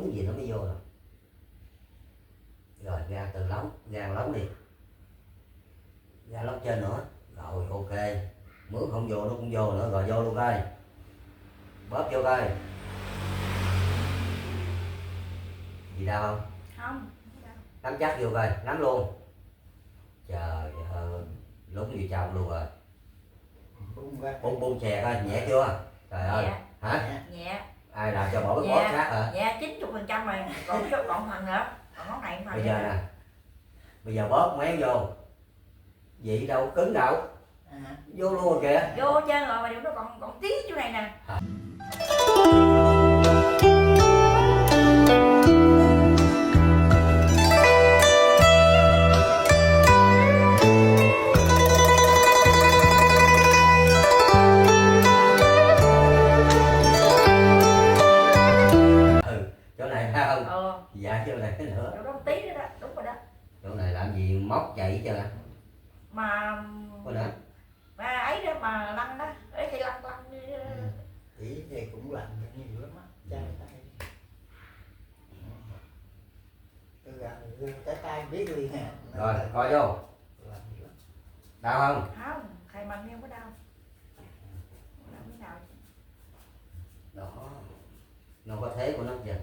đúng gì nó mới vô nè. Rồi ra từ lóng, ra lóng đi, ra lóng trên nữa. Rồi ok, mướn không vô nó cũng vô nữa. Rồi vô luôn coi, bóp vô coi gì đau không? Không. Nắm chắc vô coi, nắm luôn. Trời ơi, lúng vô trong luôn rồi. Bung chè coi, nhẹ chưa? Trời ơi, hả? Nhẹ. Ai làm cho bỏ cái bóp sát hả? Dạ 90% rồi, còn số còn phần nữa, còn món này phần. Bây giờ nè, bây giờ bóp méo vô, vị đâu cứng đâu, vô luôn rồi kìa. Vô trơn rồi mà điều nó còn tí chỗ này nè. Chỗ này thấy không? Ờ. Dạ chỗ này cái nữa. Chỗ đó tí nữa đó, đúng rồi đó. Chỗ này làm gì móc chạy chưa? Mà Có nữa. mà ấy đó mà lăn đó, ấy thì lăn đi. Tí thì cũng lạnh nhiều lắm á, chai tay. Tôi gần cái tay biết liền nè. Rồi coi vô. Đau không? Không, thầy mình không có đau. Đau cái nào? Đó, nó có thế của nó chưa?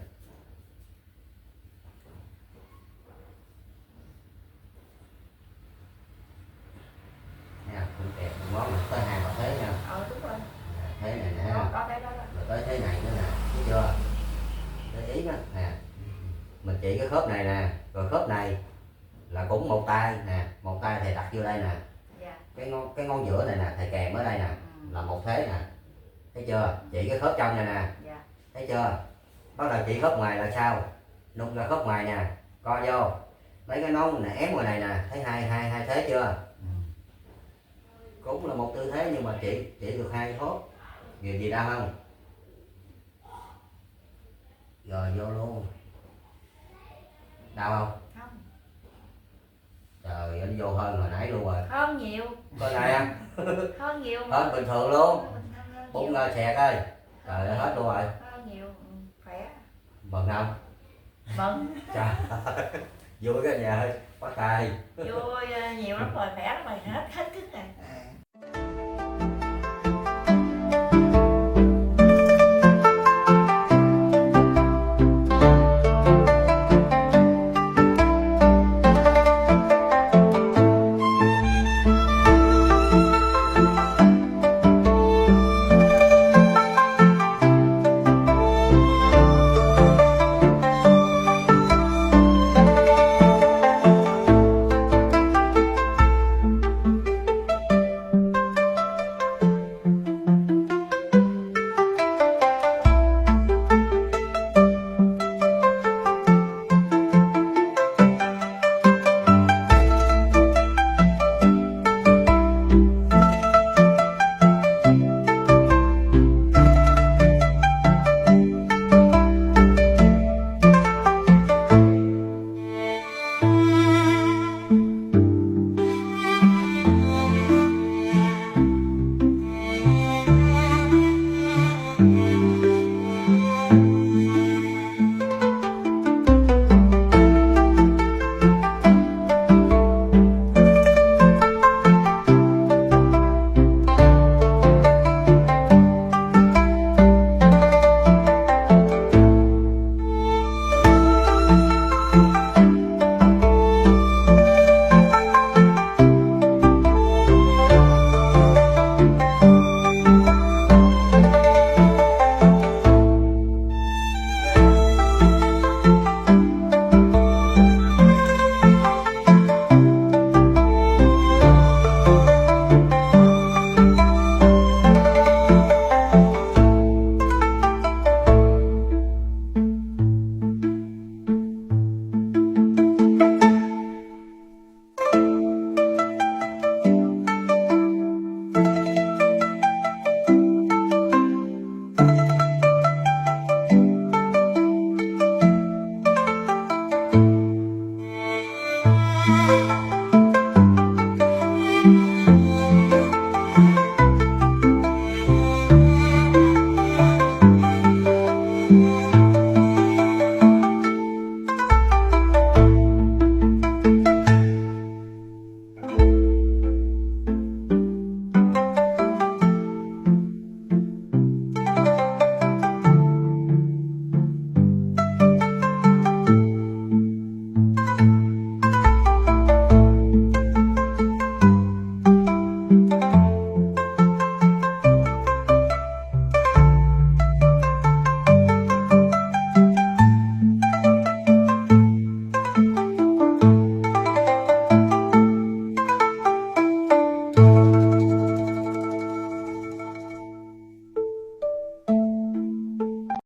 Nha, cũng kẹp món này tới hai ba thế nha. Đúng rồi. Thế này nè. Có thế đó. Rồi tới thế này nữa nè, thấy chưa? Để ý đó nè. Mình chỉ cái khớp này nè, rồi khớp này là cũng một tay nè, một tay thầy đặt vô đây nè. Dạ. Cái ngón giữa này nè, thầy kèm ở đây nè, là một thế nè. Thấy chưa? Chỉ cái khớp trong này nè. Dạ. Thấy chưa? Bắt đầu chỉ khớp ngoài là sao? Nút ra khớp ngoài nè, co vô. Lấy cái nón này ém ngoài này nè, thấy hai thế chưa? Cũng là một tư thế nhưng mà chỉ được hai khớp. Gì đau không? Rồi vô luôn. Đau không? Không. Trời, anh vô hơn hồi nãy luôn rồi. Hơn nhiều. Coi này à? Hơn nhiều. Hơn bình thường luôn. Hơn Bung nhiều. ra xẹt ơi. Trời ơi, hết luôn rồi. Hơn nhiều, khỏe. Mừng không? Mừng. Trời vui cái nhà ơi, bắt tay. Vui nhiều lắm rồi, khỏe lắm rồi, hết sức rồi.